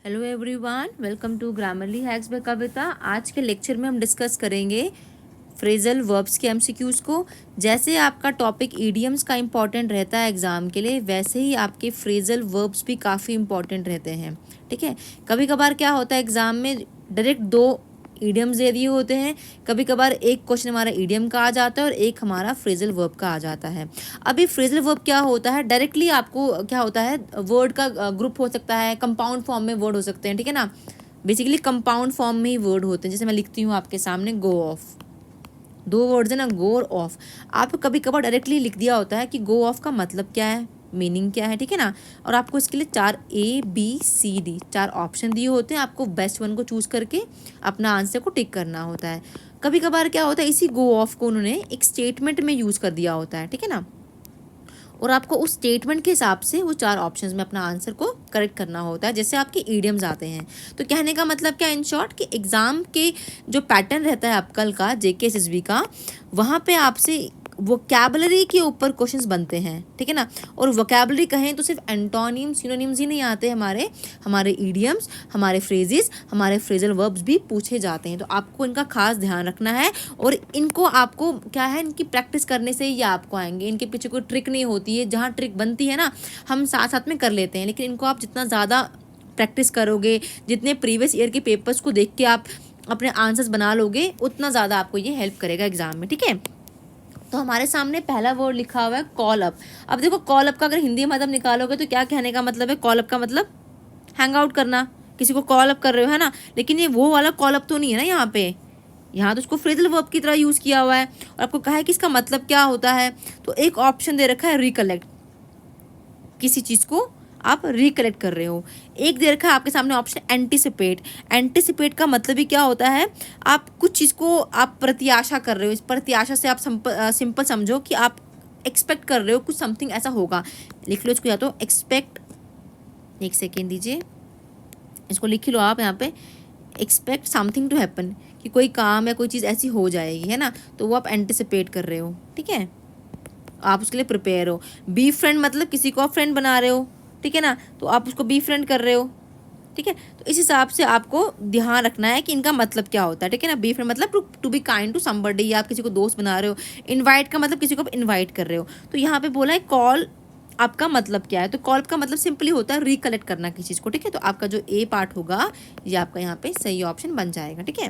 Hello everyone, welcome to grammarly hacks by Kavita. आज के lecture में हम डिस्कस करेंगे फ्रेजल वर्ब्स के एमसीक्यूज़ को। जैसे आपका टॉपिक ईडियम्स का इम्पॉर्टेंट रहता है एग्जाम के लिए, वैसे ही आपके फ्रेजल वर्ब्स भी काफ़ी इम्पॉर्टेंट रहते हैं। ठीक है, कभी कभार क्या होता है एग्जाम में डायरेक्ट दो ईडियम्स दे दिए होते हैं, कभी कभार एक क्वेश्चन हमारा ईडियम का आ जाता है और एक हमारा फ्रेजल वर्ब का आ जाता है। अभी फ्रेजल वर्ब क्या होता है, डायरेक्टली आपको क्या होता है, वर्ड का ग्रुप हो सकता है, कंपाउंड फॉर्म में वर्ड हो सकते हैं। ठीक है ना, बेसिकली कंपाउंड फॉर्म में ही वर्ड होते हैं। जैसे मैं लिखती हूँ आपके सामने गो ऑफ, दो वर्ड्स है ना, गो और ऑफ। आपको कभी कभार डायरेक्टली लिख दिया होता है कि गो ऑफ का मतलब क्या है, मीनिंग क्या है। ठीक है ना, और आपको इसके लिए 4 ABCD 4 ऑप्शन दिए होते हैं, आपको बेस्ट वन को चूज करके अपना आंसर को टिक करना होता है। कभी कभार क्या होता है, इसी गो ऑफ को उन्होंने एक स्टेटमेंट में यूज कर दिया होता है। ठीक है ना, और आपको उस स्टेटमेंट के हिसाब से वो 4 ऑप्शंस में अपना आंसर को करेक्ट करना होता है, जैसे आपके ईडियम्स आते हैं। तो कहने का मतलब क्या, इन शॉर्ट, कि एग्जाम के जो पैटर्न रहता है आपकल का, जेके एसएसबी का, वहाँ पे आपसे वोकैबुलरी के ऊपर क्वेश्चंस बनते हैं। ठीक है ना, और वोकैबुलरी कहें तो सिर्फ एंटोनिम्स सिनोनिम्स ही नहीं आते, हमारे ईडियम्स, हमारे फ्रेजेस, हमारे फ्रेजल वर्ब्स भी पूछे जाते हैं। तो आपको इनका खास ध्यान रखना है, और इनको आपको क्या है, इनकी प्रैक्टिस करने से ही आपको आएंगे। इनके पीछे कोई ट्रिक नहीं होती है, जहाँ ट्रिक बनती है ना हम साथ साथ में कर लेते हैं, लेकिन इनको आप जितना ज़्यादा प्रैक्टिस करोगे, जितने प्रीवियस ईयर के पेपर्स को देख के आप अपने आंसर्स बना लोगे, उतना ज़्यादा आपको ये हेल्प करेगा एग्जाम में। ठीक है, तो हमारे सामने पहला वर्ड लिखा हुआ है कॉल अप। अब देखो, कॉल अप का अगर हिंदी मतलब निकालोगे तो क्या कहने का मतलब है, कॉल अप का मतलब हैंग आउट करना, किसी को कॉल अप कर रहे हो, है ना। लेकिन ये वो वाला कॉल अप तो नहीं है ना, यहाँ तो उसको फ्रेजल वर्ब की तरह यूज़ किया हुआ है, और आपको कहा है कि इसका मतलब क्या होता है। तो एक ऑप्शन दे रखा है रिकलेक्ट, किसी चीज़ को आप रिकलेक्ट कर रहे हो। एक दे रखा है आपके सामने ऑप्शन एंटिसिपेट। एंटिसिपेट का मतलब ही क्या होता है, आप कुछ चीज़ को आप प्रत्याशा कर रहे हो। इस प्रत्याशा से आप सिंपल समझो कि आप एक्सपेक्ट कर रहे हो कुछ समथिंग ऐसा होगा। लिख लो इसको, या तो एक्सपेक्ट, एक सेकेंड दीजिए, इसको लिख लो आप यहाँ पे, एक्सपेक्ट समथिंग टू हैपन, कि कोई काम या कोई चीज़ ऐसी हो जाएगी, है ना, तो वो आप एंटिसिपेट कर रहे हो। ठीक है, आप उसके लिए प्रिपेयर हो। बी फ्रेंड मतलब किसी को आप फ्रेंड बना रहे हो। ठीक है ना, तो आप उसको बी फ्रेंड कर रहे हो। ठीक है, तो इस हिसाब से आपको ध्यान रखना है कि इनका मतलब क्या होता है। ठीक है ना, बी फ्रेंड मतलब to be kind to somebody, या आप किसी को दोस्त बना रहे हो। इनवाइट का मतलब किसी को आप इनवाइट कर रहे हो। तो यहाँ पे बोला है कॉल आपका मतलब क्या है, तो कॉल का मतलब सिंपली होता है रिकलेक्ट करना किसी चीज़ को। ठीक है, तो आपका जो ए पार्ट होगा ये आपका यहाँ पे सही ऑप्शन बन जाएगा। ठीक है,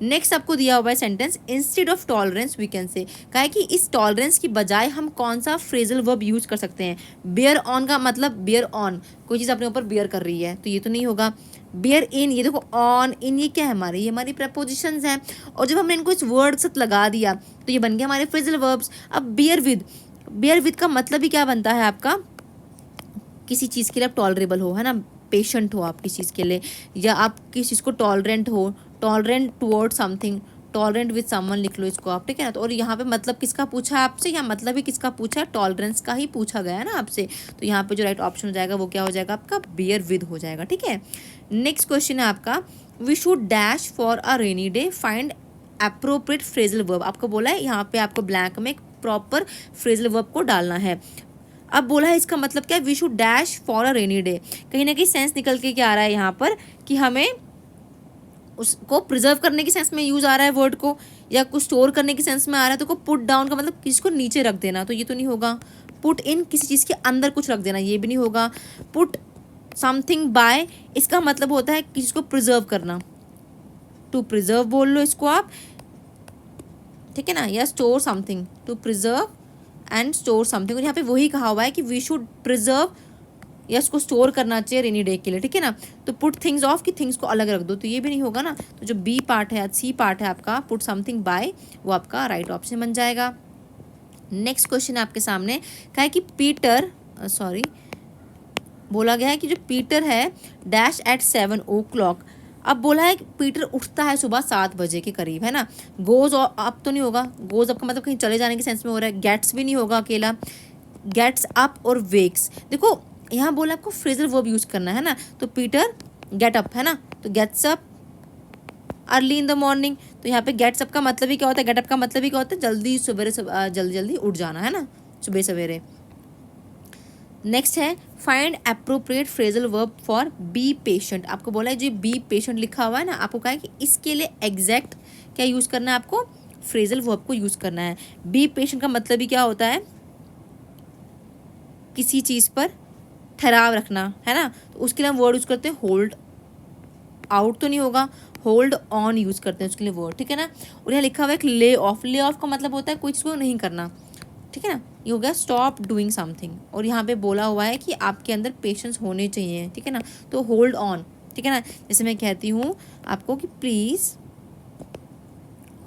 नेक्स्ट आपको दिया हुआ है sentence, instead of tolerance we can say. कहा है कि इस टॉलरेंस की बजाय हम कौन सा फ्रेजल वर्ब यूज कर सकते हैं। बेयर ऑन का मतलब बेयर ऑन, कोई चीज़ अपने ऊपर बेयर कर रही है, तो ये तो नहीं होगा। बेयर इन, ये देखो ऑन इन, ये क्या है हमारी, ये हमारी प्रपोजिशंस हैं, और जब हमने इनको इस वर्ड से लगा दिया तो ये बन गया हमारे फ्रेजल वर्ब्स। अब बेयर विद, बेयर विद का मतलब ही क्या बनता है आपका, किसी चीज़ के लिए आप टॉलरेबल हो, है ना, पेशेंट हो आप किसी चीज़ के लिए, या आप किसी चीज़ को टॉलरेंट हो, tolerant toward something, tolerant with someone लिख लो इसको आप। ठीक है ना, तो और यहाँ पे मतलब किसका पूछा है आपसे, या मतलब ही किसका पूछा है, टॉलरेंस का ही पूछा गया है ना आपसे। तो यहाँ पे जो राइट ऑप्शन हो जाएगा वो क्या हो जाएगा आपका, बेयर विद हो जाएगा। ठीक है, नेक्स्ट क्वेश्चन है आपका, we should dash for a rainy day, find appropriate phrasal verb. आपको बोला है यहाँ पे आपको ब्लैंक में एक प्रॉपर फ्रेजल वर्ब को डालना है। अब बोला है इसका मतलब क्या है, we should dash for a rainy day, कहीं ना कहीं सेंस निकल के क्या आ रहा है यहाँ पर, कि हमें उसको प्रिजर्व करने की सेंस में यूज आ रहा है वर्ड को, या कुछ स्टोर करने की सेंस में आ रहा है। तो को पुट डाउन का मतलब किसी को नीचे रख देना, तो ये तो नहीं होगा। पुट इन, किसी चीज़ के अंदर कुछ रख देना, ये भी नहीं होगा। पुट समथिंग बाय, इसका मतलब होता है किसी को प्रिजर्व करना, टू प्रिजर्व बोल लो इसको आप। ठीक है ना, या store something, to preserve and store something, और यहाँ पे वही कहा हुआ है कि वी शुड प्रिजर्व, या इसको स्टोर करना चाहिए रेनी डे के लिए। ठीक है ना, तो पुट थिंग्स ऑफ, कि थिंग्स को अलग रख दो, तो ये भी नहीं होगा ना। तो जो बी पार्ट है, सी पार्ट है आपका, पुट समथिंग बाय, वो आपका राइट ऑप्शन बन जाएगा। नेक्स्ट क्वेश्चन है आपके सामने, कहा है कि पीटर, बोला गया है कि जो पीटर है डैश एट 7 o'clock। अब बोला है कि पीटर उठता है सुबह 7 बजे के करीब, है ना। गोज अप तो नहीं होगा, गोज अप का मतलब कहीं चले जाने के सेंस में हो रहा है। गेट्स भी नहीं होगा अकेला, गेट्स अप और वेक्स। देखो यहाँ बोला आपको फ्रेजल वर्ब यूज करना है ना, तो पीटर गेट अप, है ना, तो gets up early in the morning. तो यहाँ पे गेट्स अप का मतलब ही क्या होता है, गेट अप का मतलब ही क्या होता है, जल्दी सवेरे, जल्दी जल्दी उठ जाना, है ना, सुबह सवेरे। नेक्स्ट है find appropriate phrasal verb for be patient. आपको बोला है जो बी पेशेंट लिखा हुआ है ना, आपको कहा है कि इसके लिए एग्जैक्ट क्या यूज़ करना है, आपको फ्रेजल वर्ब को यूज़ करना है। बी पेशेंट का मतलब ही क्या होता है, किसी चीज़ पर ठहराव रखना, है ना। तो उसके लिए हम वर्ड यूज़ करते हैं होल्ड आउट, तो नहीं होगा, होल्ड ऑन यूज़ करते हैं उसके लिए वर्ड, ठीक है ना। और यहाँ लिखा हुआ है ले ऑफ। ले ऑफ का मतलब होता है कोई चीज़ को नहीं करना, ठीक है ना। ये हो गया स्टॉप डूइंग समथिंग। और यहाँ पे बोला हुआ है कि आपके अंदर पेशेंस होने चाहिए, ठीक है ना। तो होल्ड ऑन, ठीक है ना। जैसे मैं कहती हूँ आपको कि please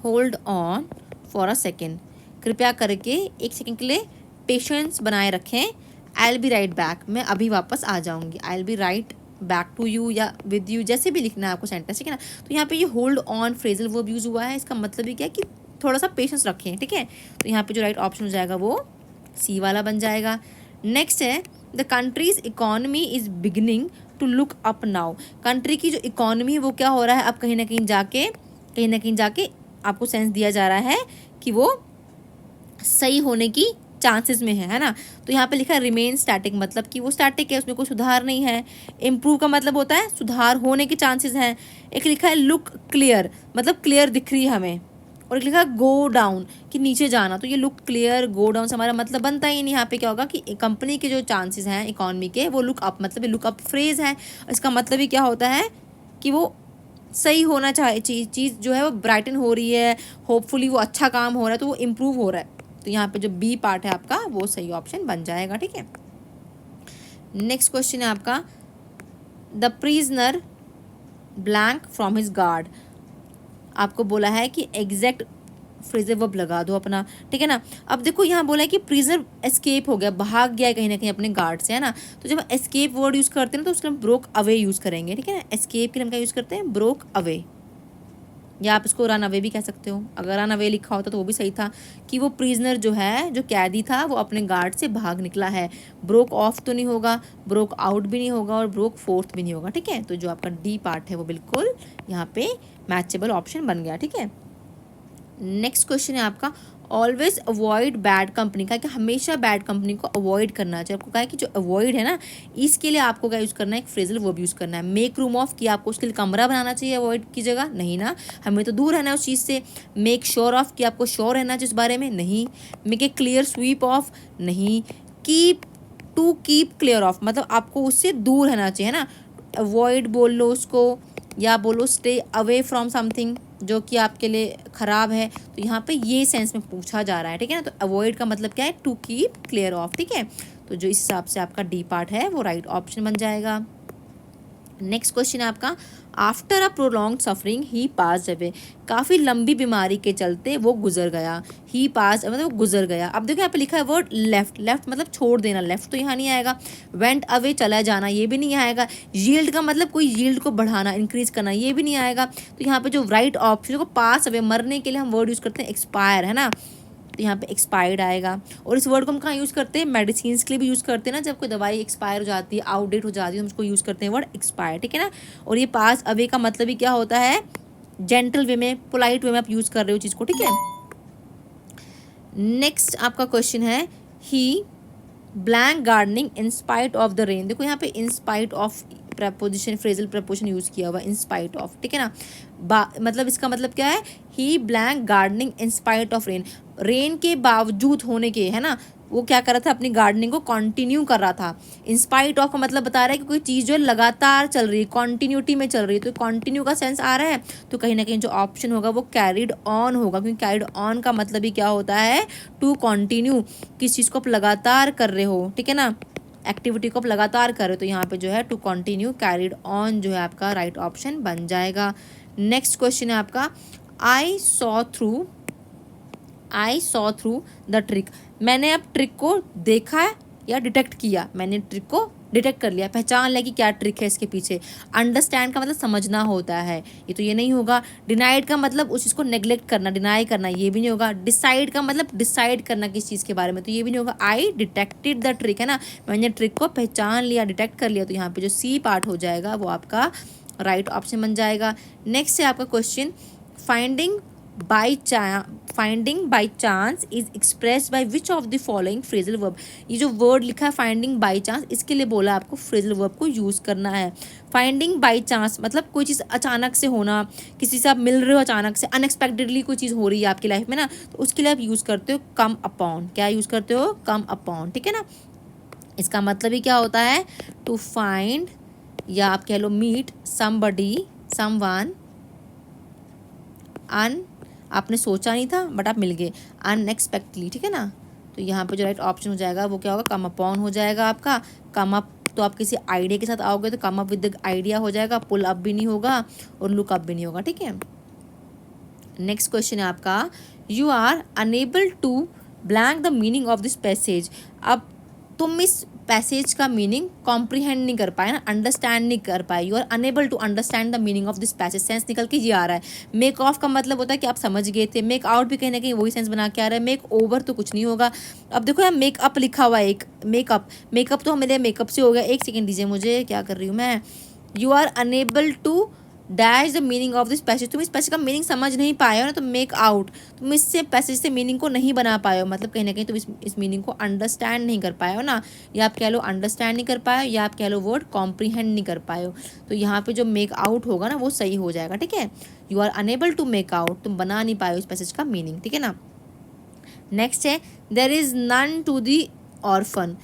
hold on for a second, कृपया करके एक सेकेंड के लिए पेशेंस बनाए रखें। I will be right back, मैं अभी वापस आ जाऊँगी। I will be right back to you या विद यू, जैसे भी लिखना है आपको सेंटेंस, ठीक है ना। तो यहाँ पे ये hold on phrasal verb use हुआ है, इसका मतलब ये क्या है कि थोड़ा सा पेशेंस रखें, ठीक है। तो यहाँ पे जो राइट ऑप्शन हो जाएगा वो सी वाला बन जाएगा। नेक्स्ट है the country's economy is beginning to look up now. Country की जो इकोनॉमी है वो क्या हो रहा है, अब कहीं ना कहीं जाके आपको सेंस दिया जा रहा है कि वो सही होने की चांसेस में है ना। तो यहाँ पे लिखा है रिमेन स्टैटिक, मतलब कि वो स्टैटिक है, उसमें कोई सुधार नहीं है। इम्प्रूव का मतलब होता है सुधार होने के चांसेस हैं। एक लिखा है लुक क्लियर, मतलब क्लियर दिख रही है हमें। और एक लिखा है गो डाउन, कि नीचे जाना। तो ये लुक क्लियर गो डाउन से हमारा मतलब बनता ही नहीं। यहाँ पे क्या होगा कि कंपनी के जो चांसेस हैं इकोनॉमी के, वो लुक अप, मतलब लुक अप फ्रेज है। इसका मतलब ही क्या होता है कि वो सही होना चाहिए, चीज़ जो है वो ब्राइटन हो रही है, होपफुली वो अच्छा काम हो रहा है, तो वो इम्प्रूव हो रहा है। तो यहाँ पे जो बी पार्ट है आपका वो सही ऑप्शन बन जाएगा, ठीक है। नेक्स्ट क्वेश्चन है आपका the prisoner blank from his guard. आपको बोला है कि एग्जैक्ट फ्रेजल वर्ब लगा दो अपना, ठीक है ना। अब देखो यहाँ बोला है कि प्रिजनर एस्केप हो गया, भाग गया है कहीं ना कहीं अपने गार्ड से, है ना। तो जब एस्केप वर्ड यूज़ करते हैं ना तो उसके हम ब्रोक अवे यूज़ करेंगे, ठीक है ना। एस्केप के लिए हम क्या यूज़ करते हैं, ब्रोक अवे, या आप इसको रन अवे भी कह सकते हो। अगर रन अवे लिखा होता तो वो भी सही था, कि वो प्रिजनर जो है, जो कैदी था, वो अपने गार्ड से भाग निकला है। ब्रोक ऑफ तो नहीं होगा, ब्रोक आउट भी नहीं होगा, और ब्रोक फोर्थ भी नहीं होगा, ठीक है। तो जो आपका डी पार्ट है वो बिल्कुल यहाँ पे मैचेबल ऑप्शन बन गया, ठीक है। नेक्स्ट क्वेश्चन है आपका ऑलवेज अवॉइड बैड कंपनी का, कि हमेशा बैड कंपनी को अवॉइड करना चाहिए। आपको कहा है कि जो अवॉइड है ना, इसके लिए आपको क्या यूज़ करना है, एक फ्रेजल वर्ब यूज़ करना है। मेक रूम ऑफ, कि आपको उसके लिए कमरा बनाना चाहिए अवॉइड की जगह, नहीं ना, हमें तो दूर रहना है उस चीज़ से। मेक श्योर ऑफ, कि आपको श्योर रहना चाहिए उस बारे में, नहीं। Make a clear sweep of, नहीं। Keep, to keep clear of, मतलब आपको उससे दूर रहना चाहिए, है ना। अवॉइड बोल लो उसको, या बोलो स्टे अवे फ्रॉम समथिंग जो कि आपके लिए ख़राब है। तो यहाँ पे ये सेंस में पूछा जा रहा है, ठीक है ना। तो अवॉइड का मतलब क्या है, टू कीप क्लियर ऑफ, ठीक है। तो जो इस हिसाब से आपका डी पार्ट है वो राइट ऑप्शन बन जाएगा। नेक्स्ट क्वेश्चन है आपका after a prolong suffering he pass away. काफ़ी लंबी बीमारी के चलते वो गुजर गया। ही पास मतलब वो गुजर गया। अब देखो यहाँ पे लिखा है वर्ड लेफ्ट, लेफ्ट मतलब छोड़ देना, लेफ्ट तो यहाँ नहीं आएगा। वेंट अवे चला जाना, ये भी नहीं आएगा। यील्ड का मतलब कोई यील्ड को बढ़ाना, इंक्रीज करना, ये भी नहीं आएगा। तो यहाँ पे जो राइट ऑप्शन को पास अवे, मरने के लिए हम वर्ड यूज़ करते हैं एक्सपायर, है ना। तो यहाँ पे एक्सपायर्ड आएगा। और इस वर्ड को हम कहाँ यूज़ करते हैं, मेडिसिन के लिए भी यूज़ करते हैं ना। जब कोई दवाई एक्सपायर हो जाती है, आउटडेट हो जाती है, हम उसको यूज़ करते हैं वर्ड एक्सपायर, ठीक है ना। और ये पास अवे का मतलब ही क्या होता है, जेंटल वे में, पोलाइट वे में आप यूज़ कर रहे हो चीज़ को, ठीक है। नेक्स्ट आपका क्वेश्चन है he blank gardening in spite of the rain. देखो यहाँ पे in spite of preposition, phrasal preposition use किया हुआ, इन स्पाइट ऑफ, ठीक है ना। मतलब इसका मतलब क्या है, he blank gardening in spite of rain, rain के बावजूद होने के, है ना, वो क्या कर रहा था, अपनी गार्डनिंग को कंटिन्यू कर रहा था। इंस्पाइट ऑफ का मतलब बता रहा है कि कोई चीज़ जो है लगातार चल रही है, कॉन्टीन्यूटी में चल रही है। तो कंटिन्यू का सेंस आ रहा है, तो कहीं ना कहीं जो ऑप्शन होगा वो कैरिड ऑन होगा, क्योंकि कैरिड ऑन का मतलब ही क्या होता है, टू कंटिन्यू, किस चीज़ को आप लगातार कर रहे हो, ठीक है ना, एक्टिविटी को आप लगातार कर रहे हो। तो यहाँ पे जो है टू कंटिन्यू, कैरिड ऑन जो है आपका राइट ऑप्शन बन जाएगा। नेक्स्ट क्वेश्चन है आपका I saw through the trick. मैंने अब ट्रिक को देखा है या डिटेक्ट किया, मैंने ट्रिक को डिटेक्ट कर लिया, पहचान लिया कि क्या ट्रिक है इसके पीछे। अंडरस्टैंड का मतलब समझना होता है, ये तो ये नहीं होगा। डिनाइड का मतलब उस चीज़ को नेग्लेक्ट करना, डिनाई करना, ये भी नहीं होगा। डिसाइड का मतलब डिसाइड करना किस चीज़ के बारे में, तो ये भी नहीं होगा। आई डिटेक्टेड द ट्रिक, है ना, मैंने ट्रिक को पहचान लिया, डिटेक्ट कर लिया। तो यहाँ पे जो सी पार्ट हो जाएगा वो आपका राइट ऑप्शन बन जाएगा। नेक्स्ट है आपका question finding finding by chance is express by which of the following phrasal verb. ये जो वर्ड लिखा है फाइंडिंग बाई चांस, इसके लिए बोला आपको फ्रेजल वर्ब को यूज़ करना है। फाइंडिंग बाई चांस मतलब कोई चीज़ अचानक से होना, किसी से आप मिल रहे हो अचानक से, अनएक्सपेक्टेडली कोई चीज़ हो रही है आपकी लाइफ में ना, तो उसके लिए आप यूज़ करते हो कम अपॉन। क्या यूज़ करते हो? कम अपॉन, ठीक है ना। इसका मतलब ही क्या होता है? टू फाइंड, या आप कह लो मीट समबडी, समवन आपने सोचा नहीं था बट आप मिल गए, अनएक्सपेक्टली, ठीक है ना। तो यहाँ पे जो राइट ऑप्शन हो जाएगा वो क्या होगा? कम अपॉन हो जाएगा आपका। कम अप तो आप किसी आइडिया के साथ आओगे तो come up with the idea हो जाएगा, पुल अप भी नहीं होगा और लुक अप भी नहीं होगा, ठीक है। नेक्स्ट क्वेश्चन है आपका, you are unable to blank the meaning of this passage. अब तुम इस पैसेज का मीनिंग कॉम्प्रीहेंड नहीं कर पाए ना, अंडरस्टैंड नहीं कर पाए। You are unable to understand the meaning of this passage. Sense निकल के ये आ रहा है। मेक ऑफ का मतलब होता है कि आप समझ गए थे। मेक आउट भी कहीं ना कहीं वही सेंस बना के आ रहा है। मेक ओवर तो कुछ नहीं होगा। अब देखो यार, मेकअप लिखा हुआ है एक, मेकअप, मेकअप तो मेरे मेकअप से हो गया। एक सेकेंड दीजिए मुझे, क्या कर रही हूँ मैं। You are unable to dash the meaning of this passage. तुम इस पैसेज का मीनिंग समझ नहीं पाए हो ना, तो मेक आउट, तुम इससे पैसेज से मीनिंग को नहीं बना पाए हो, मतलब कहीं ना कहीं तुम इस मीनिंग को अंडरस्टैंड नहीं कर पाए हो ना, या आप कह लो अंडरस्टैंड नहीं कर पाए हो, या आप कह लो वर्ड कॉम्प्रीहेंड नहीं कर पाए हो। तो यहाँ पे जो मेक आउट होगा ना वो सही हो जाएगा, ठीक है। You are unable to make out, तुम बना नहीं पाए हो इस पैसेज का मीनिंग, ठीक है ना। नेक्स्ट है, there is none to the orphan,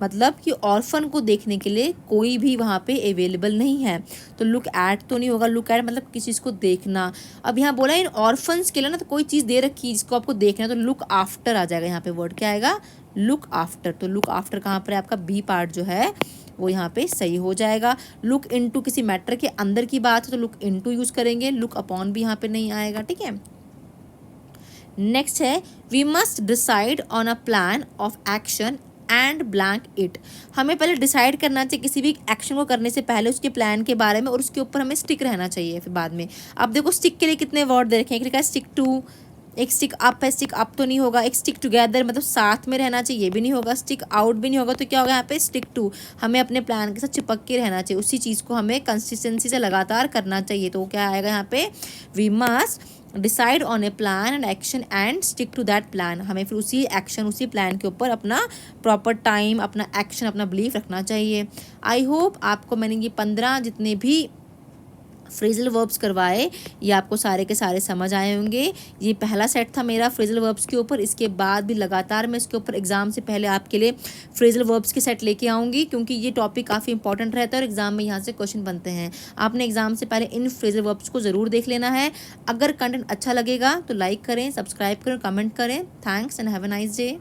मतलब कि ऑर्फन को देखने के लिए कोई भी वहाँ पे अवेलेबल नहीं है। तो लुक एट तो नहीं होगा, लुक एट मतलब किसी चीज़ को देखना। अब यहाँ बोला इन ऑर्फन्स के लिए ना, तो कोई चीज़ दे रखी है जिसको आपको देखना है, तो लुक आफ्टर आ जाएगा। यहाँ पे वर्ड क्या आएगा? Look after. तो लुक आफ्टर कहाँ पर है? आपका बी पार्ट जो है वो यहाँ पे सही हो जाएगा। लुक इनटू किसी मैटर के अंदर की बात है तो लुक इनटू यूज़ करेंगे, लुक अपॉन भी यहाँ पे नहीं आएगा, ठीक है। नेक्स्ट है, we must decide on a plan of action and blank it. हमें पहले डिसाइड करना चाहिए किसी भी एक्शन को करने से पहले उसके प्लान के बारे में, और उसके ऊपर हमें स्टिक रहना चाहिए फिर बाद में। अब देखो स्टिक के लिए कितने वर्ड दे रखे हैं। एक लिखा है स्टिक टू, एक स्टिक अप है, स्टिक अप तो नहीं होगा। एक स्टिक टुगेदर मतलब साथ में रहना चाहिए, ये भी नहीं होगा। स्टिक आउट भी नहीं होगा। तो क्या होगा यहाँ पे? स्टिक टू, हमें अपने प्लान के साथ चिपक के रहना चाहिए, उसी चीज़ को हमें कंसिस्टेंसी से लगातार करना चाहिए। तो क्या आएगा यहाँ पे? We must decide on a plan and action and stick to that plan. हमें फिर उसी एक्शन, उसी प्लान के ऊपर अपना प्रॉपर टाइम, अपना एक्शन, अपना बिलीफ रखना चाहिए। आई होप आपको मैंने ये 15 जितने भी फ्रेजल वर्ब्स करवाए ये आपको सारे के सारे समझ आए होंगे। ये पहला सेट था मेरा फ्रेजल वर्ब्स के ऊपर। इसके बाद भी लगातार मैं इसके ऊपर एग्जाम से पहले आपके लिए फ्रेजल वर्ब्स के सेट लेके आऊँगी, क्योंकि ये टॉपिक काफ़ी इंपॉर्टेंट रहता है और एग्जाम में यहाँ से क्वेश्चन बनते हैं। आपने एग्जाम से पहले इन फ्रेजल वर्ब्स को ज़रूर देख लेना है। अगर कंटेंट अच्छा लगेगा तो लाइक करें, सब्सक्राइब करें, कमेंट करें। Thanks and have a nice day.